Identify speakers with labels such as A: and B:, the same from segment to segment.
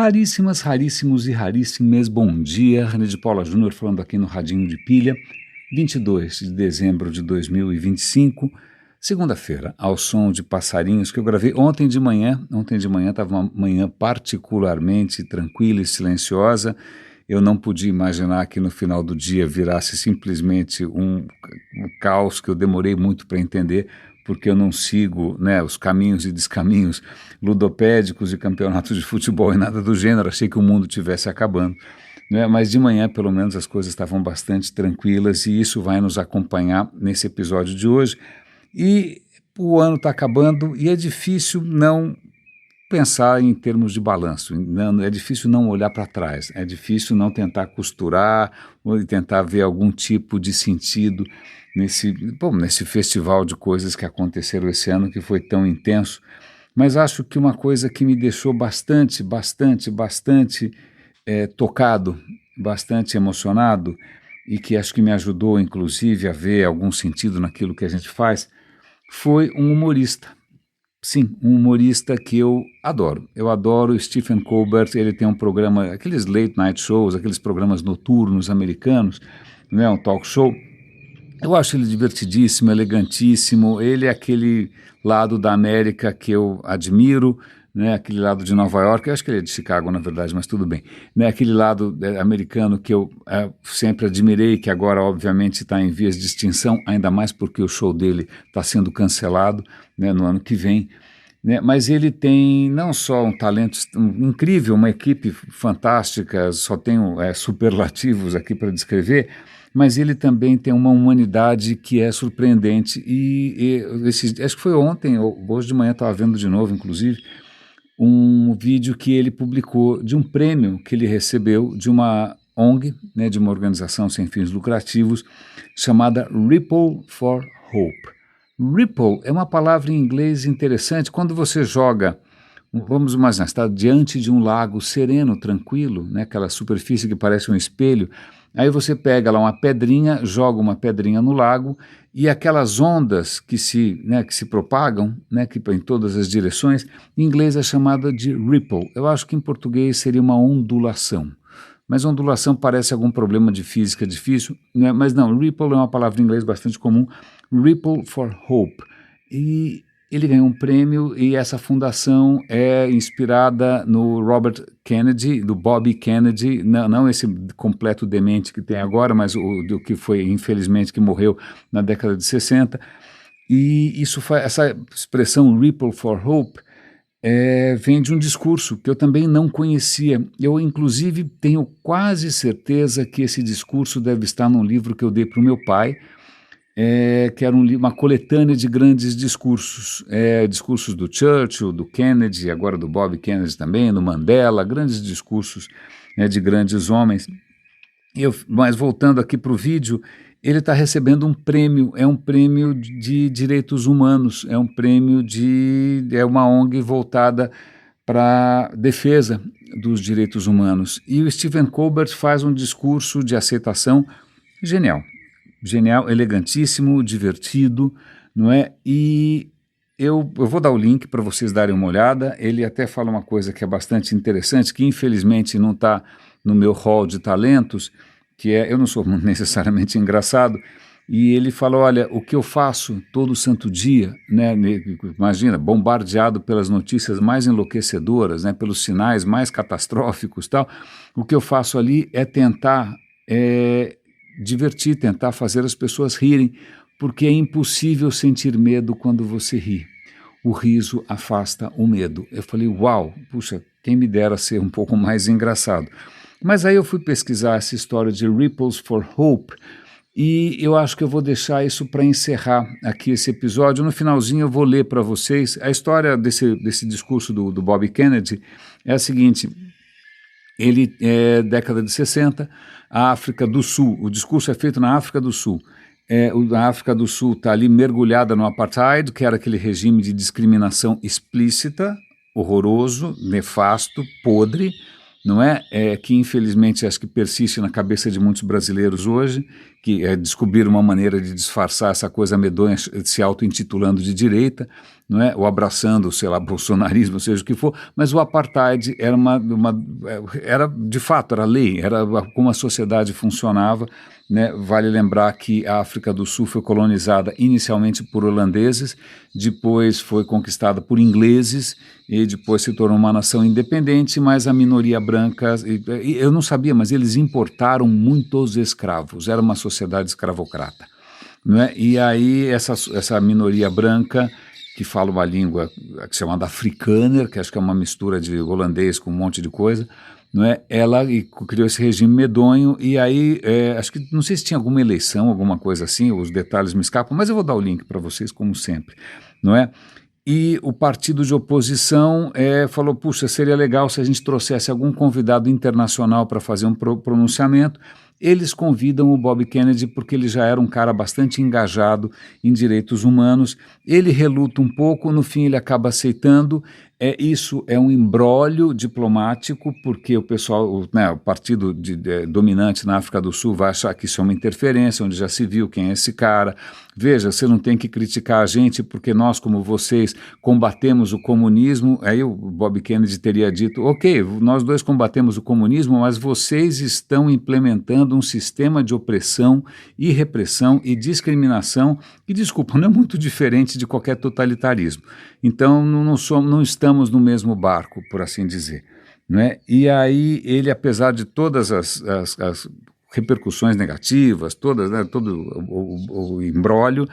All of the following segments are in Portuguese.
A: Raríssimas, raríssimos e raríssimas, bom dia, René de Paula Júnior falando aqui no Radinho de Pilha, 22 de dezembro de 2025, segunda-feira, ao som de passarinhos que eu gravei ontem de manhã estava uma manhã particularmente tranquila e silenciosa, eu não podia imaginar que no final do dia virasse simplesmente um caos que eu demorei muito para entender, porque eu não sigo, né, os caminhos e descaminhos ludopédicos e campeonatos de futebol e nada do gênero, achei que o mundo estivesse acabando, né, mas de manhã pelo menos as coisas estavam bastante tranquilas e isso vai nos acompanhar nesse episódio de hoje. E o ano está acabando e é difícil não pensar em termos de balanço, é difícil não olhar para trás, é difícil não tentar costurar ou tentar ver algum tipo de sentido nesse festival de coisas que aconteceram esse ano que foi tão intenso, mas acho que uma coisa que me deixou bastante tocado, bastante emocionado e que acho que me ajudou inclusive a ver algum sentido naquilo que a gente faz, foi um humorista. Sim, um humorista que eu adoro. Eu adoro Stephen Colbert, ele tem um programa, aqueles late night shows, aqueles programas noturnos americanos, né, um talk show. Eu acho ele divertidíssimo, elegantíssimo, ele é aquele lado da América que eu admiro, né, aquele lado de Nova York, eu acho que ele é de Chicago na verdade, mas tudo bem, né, aquele lado americano que eu sempre admirei, que agora obviamente está em vias de extinção, ainda mais porque o show dele está sendo cancelado, né, no ano que vem, né, mas ele tem não só um talento incrível, uma equipe fantástica, só tenho superlativos aqui para descrever, mas ele também tem uma humanidade que é surpreendente acho que foi ontem, ou hoje de manhã estava vendo de novo, inclusive, um vídeo que ele publicou de um prêmio que ele recebeu de uma ONG, né, de uma organização sem fins lucrativos, chamada Ripple for Hope. Ripple é uma palavra em inglês interessante, quando você joga, vamos imaginar, está diante de um lago sereno, tranquilo, né, aquela superfície que parece um espelho, aí você pega lá uma pedrinha, joga uma pedrinha no lago e aquelas ondas que se propagam, né, que em todas as direções, em inglês é chamada de ripple. Eu acho que em português seria uma ondulação. Mas ondulação parece algum problema de física difícil, né? Mas não, ripple é uma palavra em inglês bastante comum, Ripple for Hope. E ele ganhou um prêmio e essa fundação é inspirada no Robert Kennedy, do Bobby Kennedy, não esse completo demente que tem agora, mas do que foi, infelizmente, que morreu na década de 60. E essa expressão Ripple for Hope vem de um discurso que eu também não conhecia. Eu, inclusive, tenho quase certeza que esse discurso deve estar num livro que eu dei para o meu pai, que era uma coletânea de grandes discursos, discursos do Churchill, do Kennedy, agora do Bob Kennedy também, do Mandela, grandes discursos de grandes homens. Mas voltando aqui para o vídeo, ele está recebendo um prêmio, é um prêmio de direitos humanos, é um prêmio é uma ONG voltada para defesa dos direitos humanos. E o Stephen Colbert faz um discurso de aceitação genial, elegantíssimo, divertido, não é? E eu vou dar o link para vocês darem uma olhada. Ele até fala uma coisa que é bastante interessante, que infelizmente não está no meu hall de talentos, que eu não sou necessariamente engraçado, e ele fala, olha, o que eu faço todo santo dia, né, imagina, bombardeado pelas notícias mais enlouquecedoras, né, pelos sinais mais catastróficos, tal, o que eu faço ali é tentar divertir, tentar fazer as pessoas rirem, porque é impossível sentir medo quando você ri. O riso afasta o medo. Eu falei, uau, puxa, quem me dera ser um pouco mais engraçado. Mas aí eu fui pesquisar essa história de Ripples for Hope e eu acho que eu vou deixar isso para encerrar aqui esse episódio. No finalzinho eu vou ler para vocês. A história desse discurso do Bobby Kennedy é a seguinte, ele é década de 60, a África do Sul, o discurso é feito na África do Sul. A África do Sul está ali mergulhada no apartheid, que era aquele regime de discriminação explícita, horroroso, nefasto, podre, não é? Que infelizmente acho que persiste na cabeça de muitos brasileiros hoje, que descobriram uma maneira de disfarçar essa coisa medonha, se auto-intitulando de direita, não é? Ou abraçando, sei lá, bolsonarismo, seja o que for, mas o apartheid era era de fato, era lei, era como a sociedade funcionava, né? Vale lembrar que a África do Sul foi colonizada inicialmente por holandeses, depois foi conquistada por ingleses e depois se tornou uma nação independente, mas a minoria branca, eu não sabia, mas eles importaram muitos escravos, era uma sociedade escravocrata, não é? E aí essa minoria branca que fala uma língua chamada Afrikaner, que acho que é uma mistura de holandês com um monte de coisa, não é? Ela criou esse regime medonho e aí, acho que, não sei se tinha alguma eleição, alguma coisa assim, os detalhes me escapam, mas eu vou dar o link para vocês, como sempre, não é? E o partido de oposição falou, puxa, seria legal se a gente trouxesse algum convidado internacional para fazer um pronunciamento. Eles convidam o Bob Kennedy porque ele já era um cara bastante engajado em direitos humanos. Ele reluta um pouco, no fim ele acaba aceitando. Isso é um imbróglio diplomático, porque o pessoal, o partido dominante na África do Sul vai achar que isso é uma interferência, onde já se viu quem é esse cara. Veja, você não tem que criticar a gente porque nós, como vocês, combatemos o comunismo. Aí o Bob Kennedy teria dito, ok, nós dois combatemos o comunismo, mas vocês estão implementando um sistema de opressão e repressão e discriminação que, desculpa, não é muito diferente de qualquer totalitarismo. Então, não estamos no mesmo barco, por assim dizer, né? E aí ele, apesar de todas as repercussões negativas, todas, né, todo o imbróglio,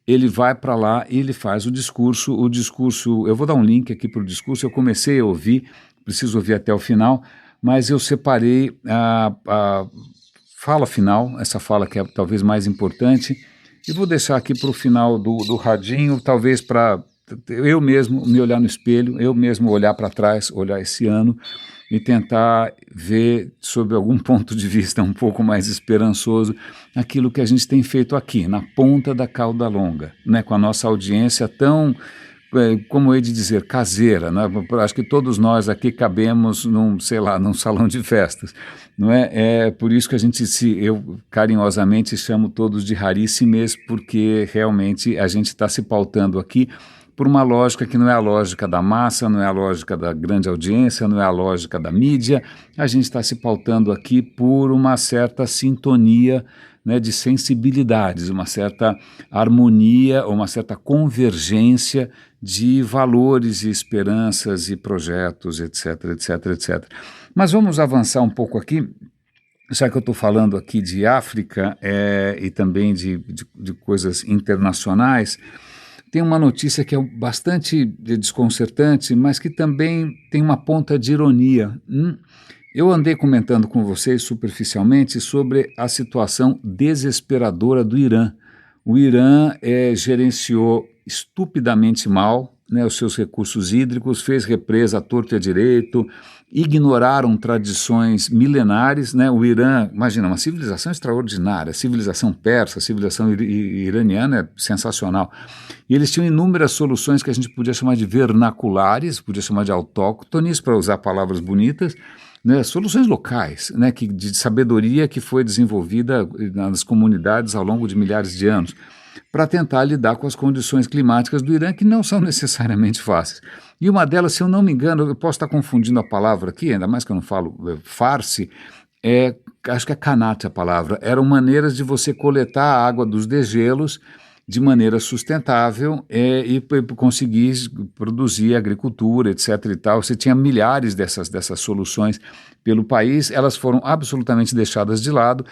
A: ele vai para lá e ele faz o discurso, eu vou dar um link aqui para o discurso, eu comecei a ouvir, preciso ouvir até o final, mas eu separei a fala final, essa fala que é talvez mais importante, e vou deixar aqui para o final do radinho, talvez para eu mesmo me olhar no espelho, eu mesmo olhar para trás, olhar esse ano e tentar ver sob algum ponto de vista um pouco mais esperançoso aquilo que a gente tem feito aqui, na ponta da cauda longa, né, com a nossa audiência tão, como eu ia dizer, caseira, né? Acho que todos nós aqui cabemos num salão de festas, não é? É por isso que eu carinhosamente chamo todos de raríssimes, porque realmente a gente está se pautando aqui por uma lógica que não é a lógica da massa, não é a lógica da grande audiência, não é a lógica da mídia, a gente está se pautando aqui por uma certa sintonia, né, de sensibilidades, uma certa harmonia, uma certa convergência de valores e esperanças e projetos, etc, etc, etc. Mas vamos avançar um pouco aqui, já que eu estou falando aqui de África e também de coisas internacionais. Tem uma notícia que é bastante desconcertante, mas que também tem uma ponta de ironia. Eu andei comentando com vocês superficialmente sobre a situação desesperadora do Irã. O Irã gerenciou estupidamente mal, né, os seus recursos hídricos, fez represa à torto e à direito, ignoraram tradições milenares, né? O Irã, imagina, uma civilização extraordinária, a civilização persa, a civilização iraniana é sensacional. E eles tinham inúmeras soluções que a gente podia chamar de vernaculares, podia chamar de autóctones, para usar palavras bonitas, né? Soluções locais, né? De sabedoria que foi desenvolvida nas comunidades ao longo de milhares de anos, para tentar lidar com as condições climáticas do Irã, que não são necessariamente fáceis. E uma delas, se eu não me engano, eu posso estar confundindo a palavra aqui, ainda mais que eu não falo farsi, acho que é kanat a palavra, eram maneiras de você coletar a água dos degelos de maneira sustentável e conseguir produzir agricultura, etc. e tal. Você tinha milhares dessas soluções pelo país, elas foram absolutamente deixadas de lado.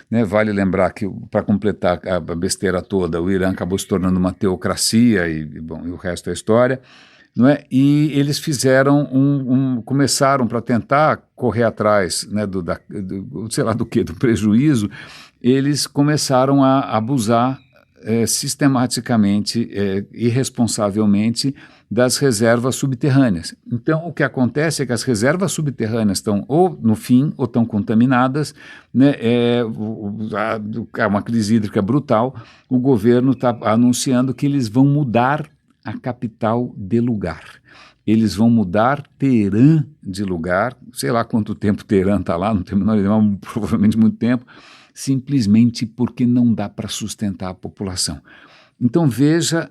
A: Né, vale lembrar que, para completar a besteira toda, o Irã acabou se tornando uma teocracia e o resto é história, não é? E eles fizeram começaram para tentar correr atrás, né, do prejuízo, eles começaram a abusar sistematicamente, irresponsavelmente, das reservas subterrâneas. Então, o que acontece é que as reservas subterrâneas estão ou no fim, ou estão contaminadas, né, uma crise hídrica brutal. O governo está anunciando que eles vão mudar a capital de lugar. Eles vão mudar Teherã de lugar, sei lá quanto tempo Teherã está lá, não tenho a menor ideia, provavelmente muito tempo. simplesmente porque não dá para sustentar a população. Então veja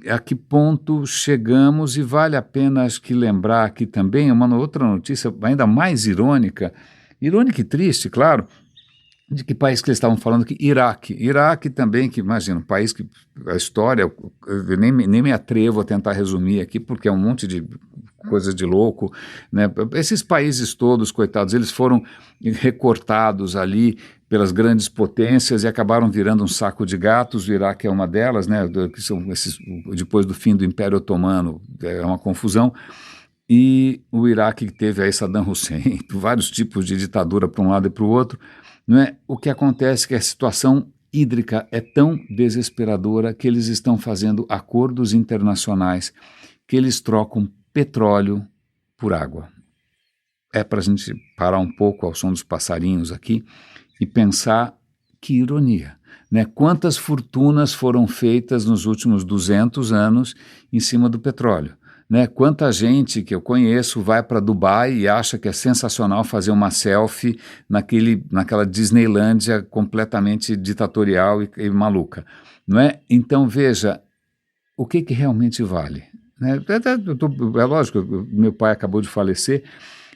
A: a que ponto chegamos, e vale a pena, acho que, lembrar aqui também uma outra notícia ainda mais irônica e triste, claro. De que país que eles estavam falando aqui? Iraque. Iraque também, que imagina, um país que a história, eu nem me atrevo a tentar resumir aqui, porque é um monte de coisa de louco, né? Esses países todos, coitados, eles foram recortados ali pelas grandes potências e acabaram virando um saco de gatos. O Iraque é uma delas, né? Que são depois do fim do Império Otomano, é uma confusão. E o Iraque que teve aí Saddam Hussein, vários tipos de ditadura para um lado e para o outro. Não é? O que acontece é que a situação hídrica é tão desesperadora que eles estão fazendo acordos internacionais que eles trocam petróleo por água. É para a gente parar um pouco ao som dos passarinhos aqui e pensar que ironia, né? Quantas fortunas foram feitas nos últimos 200 anos em cima do petróleo? Né? Quanta gente que eu conheço vai para Dubai e acha que é sensacional fazer uma selfie naquela Disneylândia completamente ditatorial e maluca, não é? Então veja, o que realmente vale? Né? É lógico, meu pai acabou de falecer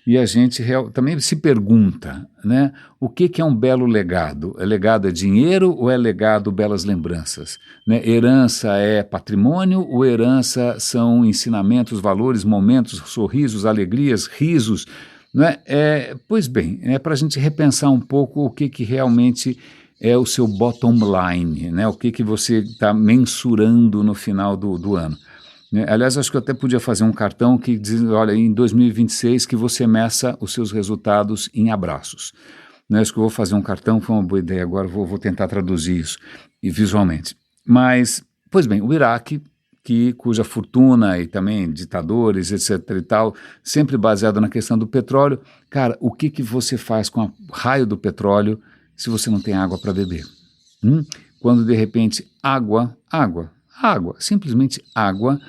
A: e a gente também se pergunta, né? O que é um belo legado? Legado é dinheiro ou é legado belas lembranças? Né? Herança é patrimônio ou herança são ensinamentos, valores, momentos, sorrisos, alegrias, risos? Né? Pois bem, é para a gente repensar um pouco o que realmente é o seu bottom line, né? O que você está mensurando no final do ano. Aliás, acho que eu até podia fazer um cartão que diz, olha, em 2026 que você meça os seus resultados em abraços. Acho que eu vou fazer um cartão, foi uma boa ideia, agora vou tentar traduzir isso e visualmente. Mas, pois bem, o Iraque, cuja fortuna e também ditadores, etc. e tal, sempre baseado na questão do petróleo, cara, o que você faz com o raio do petróleo se você não tem água para beber? Quando de repente água, simplesmente água,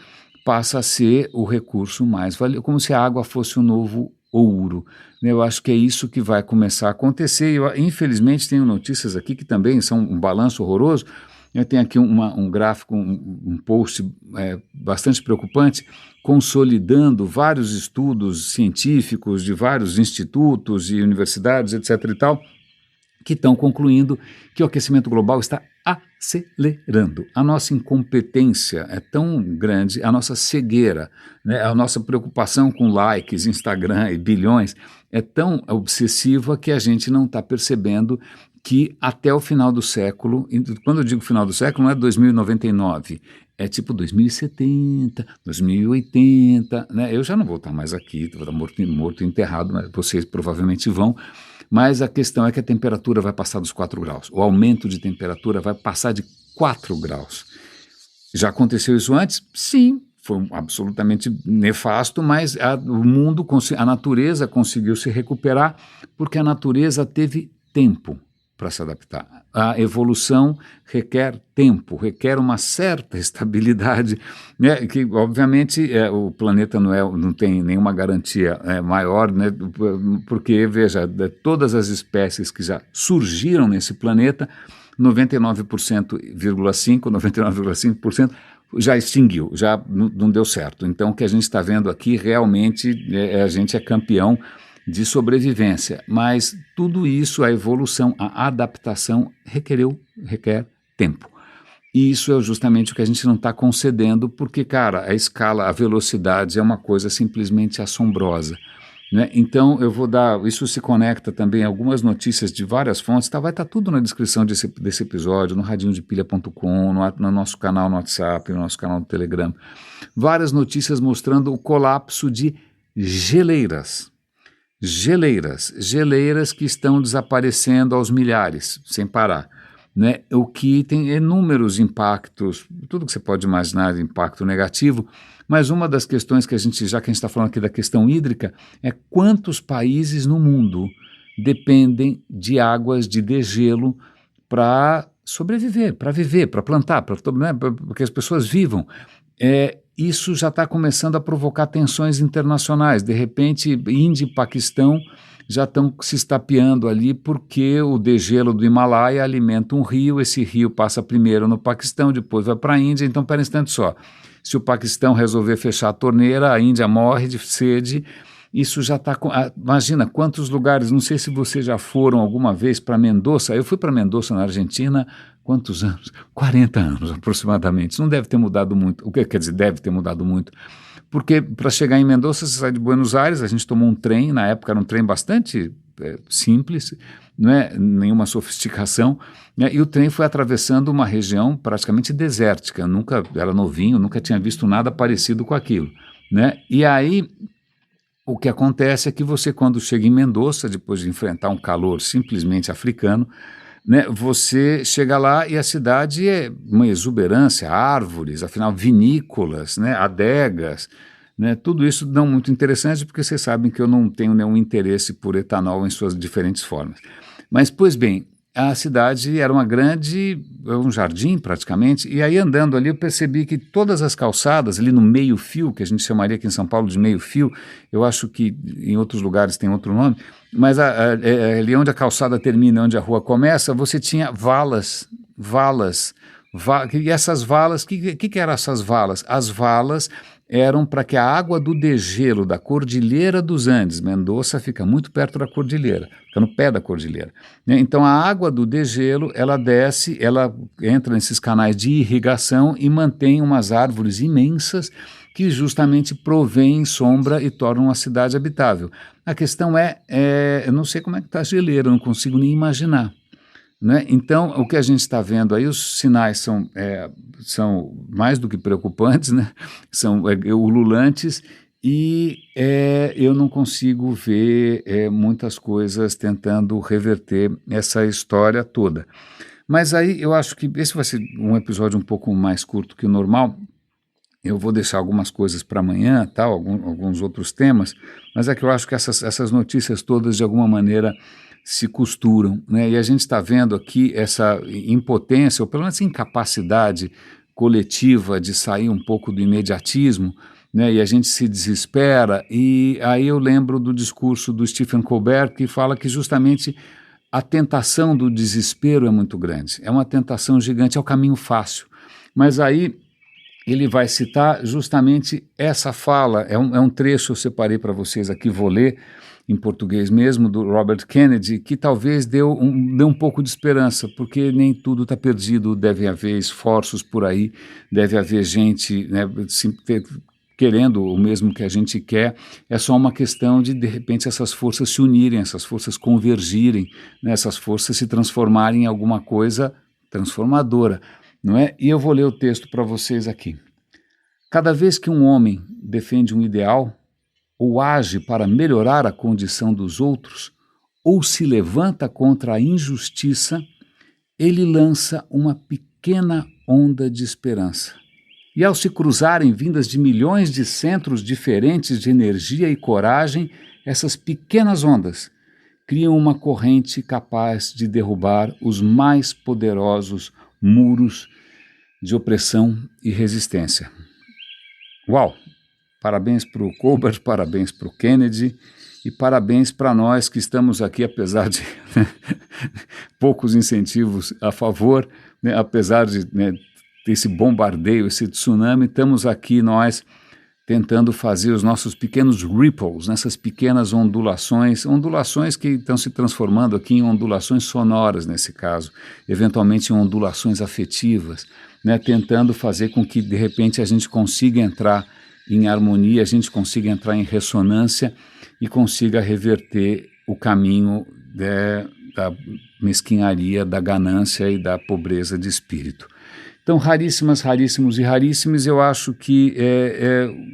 A: passa a ser o recurso mais valioso, como se a água fosse o novo ouro. Eu acho que é isso que vai começar a acontecer. Eu, infelizmente, tenho notícias aqui que também são um balanço horroroso. Eu tenho aqui um gráfico, um post bastante preocupante, consolidando vários estudos científicos de vários institutos e universidades, etc. e tal, que estão concluindo que o aquecimento global está acelerando. A nossa incompetência é tão grande, a nossa cegueira, né, a nossa preocupação com likes, Instagram e bilhões é tão obsessiva que a gente não está percebendo que até o final do século, quando eu digo final do século, não é 2099, é tipo 2070, 2080, né? Eu já não vou estar mais aqui, vou estar morto e enterrado, mas vocês provavelmente vão. Mas a questão é que a temperatura vai passar dos 4 graus. O aumento de temperatura vai passar de 4 graus. Já aconteceu isso antes? Sim, foi absolutamente nefasto, mas a natureza conseguiu se recuperar porque a natureza teve tempo para se adaptar. A evolução requer tempo, requer uma certa estabilidade, né, que obviamente o planeta não tem nenhuma garantia maior, né, porque, veja, de todas as espécies que já surgiram nesse planeta, 99,5% já extinguiu, já não deu certo. Então o que a gente está vendo aqui realmente, a gente é campeão de sobrevivência, mas tudo isso, a evolução, a adaptação requer tempo. E isso é justamente o que a gente não está concedendo, porque, cara, a escala, a velocidade é uma coisa simplesmente assombrosa, né? Então eu vou dar, isso se conecta também a algumas notícias de várias fontes, vai estar tudo na descrição desse episódio, no radinhodepilha.com, no nosso canal no WhatsApp, no nosso canal no Telegram, várias notícias mostrando o colapso de geleiras que estão desaparecendo aos milhares, sem parar, né? O que tem inúmeros impactos, tudo que você pode imaginar de impacto negativo, mas uma das questões que já que a gente está falando aqui da questão hídrica, é quantos países no mundo dependem de águas de degelo para sobreviver, para viver, para plantar, para que as pessoas vivam. Isso já está começando a provocar tensões internacionais. De repente, Índia e Paquistão já estão se estapeando ali porque o degelo do Himalaia alimenta um rio, esse rio passa primeiro no Paquistão, depois vai para a Índia, então para um instante só. Se o Paquistão resolver fechar a torneira, a Índia morre de sede. Isso já está. Imagina quantos lugares. Não sei se vocês já foram alguma vez para Mendoza. Eu fui para Mendoza, na Argentina, quantos anos? 40 anos aproximadamente. Isso não deve ter mudado muito. O que quer dizer, deve ter mudado muito. Porque para chegar em Mendoza, você sai de Buenos Aires, a gente tomou um trem, na época era um trem bastante simples, não é nenhuma sofisticação, né? E o trem foi atravessando uma região praticamente desértica. Eu nunca era novinho, nunca tinha visto nada parecido com aquilo, né? E aí o que acontece é que você, quando chega em Mendoza, depois de enfrentar um calor simplesmente africano, né, você chega lá e a cidade é uma exuberância, árvores, afinal vinícolas, né, adegas, né, tudo isso não muito interessante porque vocês sabem que eu não tenho nenhum interesse por etanol em suas diferentes formas. Mas, pois bem, a cidade era um jardim praticamente, e aí andando ali eu percebi que todas as calçadas, ali no meio-fio, que a gente chamaria aqui em São Paulo de meio-fio, eu acho que em outros lugares tem outro nome, mas ali onde a calçada termina, onde a rua começa, você tinha e essas valas, o que eram essas valas? As valas eram para que a água do degelo da Cordilheira dos Andes, Mendoza fica muito perto da cordilheira, fica no pé da cordilheira, né? Então a água do degelo, ela desce, ela entra nesses canais de irrigação e mantém umas árvores imensas que justamente provêm sombra e tornam a cidade habitável. A questão eu não sei como é que está a geleira, eu não consigo nem imaginar, né? Então, o que a gente está vendo aí, os sinais são mais do que preocupantes, né? São ululantes, e eu não consigo ver muitas coisas tentando reverter essa história toda. Mas aí eu acho que esse vai ser um episódio um pouco mais curto que o normal. Eu vou deixar algumas coisas para amanhã, tal, alguns outros temas, mas é que eu acho que essas notícias todas, de alguma maneira, se costuram, né? E a gente está vendo aqui essa impotência, ou pelo menos incapacidade coletiva de sair um pouco do imediatismo, né? E a gente se desespera, e aí eu lembro do discurso do Stephen Colbert, que fala que justamente a tentação do desespero é muito grande, é uma tentação gigante, é o caminho fácil, mas aí ele vai citar justamente essa fala, é um trecho eu separei para vocês aqui, vou ler em português mesmo, do Robert Kennedy, que talvez deu um pouco de esperança, porque nem tudo está perdido, deve haver esforços por aí, deve haver gente, né, querendo o mesmo que a gente quer, é só uma questão de repente, essas forças se unirem, essas forças convergirem, né, essas forças se transformarem em alguma coisa transformadora, não é? E eu vou ler o texto para vocês aqui. Cada vez que um homem defende um ideal, ou age para melhorar a condição dos outros, ou se levanta contra a injustiça, ele lança uma pequena onda de esperança. E ao se cruzarem vindas de milhões de centros diferentes de energia e coragem, essas pequenas ondas criam uma corrente capaz de derrubar os mais poderosos muros de opressão e resistência. Uau! Parabéns para o Colbert, parabéns para o Kennedy e parabéns para nós que estamos aqui, apesar de poucos incentivos a favor, né, apesar de esse bombardeio, esse tsunami, estamos aqui nós tentando fazer os nossos pequenos ripples, nessas pequenas ondulações que estão se transformando aqui em ondulações sonoras nesse caso, eventualmente em ondulações afetivas, né, tentando fazer com que de repente a gente consiga entrar em harmonia, a gente consiga entrar em ressonância e consiga reverter o caminho da mesquinharia, da ganância e da pobreza de espírito. Então, raríssimos e raríssimos, eu acho que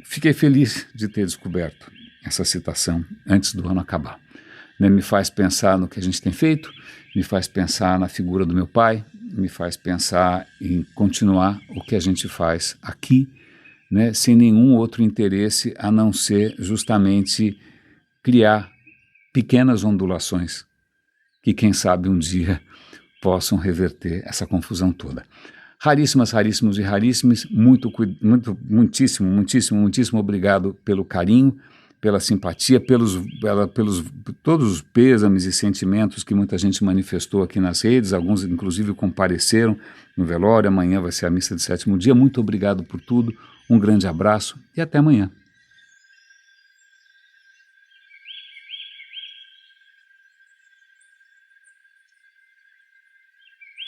A: fiquei feliz de ter descoberto essa citação antes do ano acabar. Né, me faz pensar no que a gente tem feito, me faz pensar na figura do meu pai, me faz pensar em continuar o que a gente faz aqui, né, sem nenhum outro interesse a não ser justamente criar pequenas ondulações que, quem sabe, um dia possam reverter essa confusão toda. Raríssimos e raríssimos, muitíssimo obrigado pelo carinho, pela simpatia, pelos todos os pêsames e sentimentos que muita gente manifestou aqui nas redes, alguns inclusive compareceram no velório. Amanhã vai ser a missa de sétimo dia. Muito obrigado por tudo, um grande abraço e até amanhã.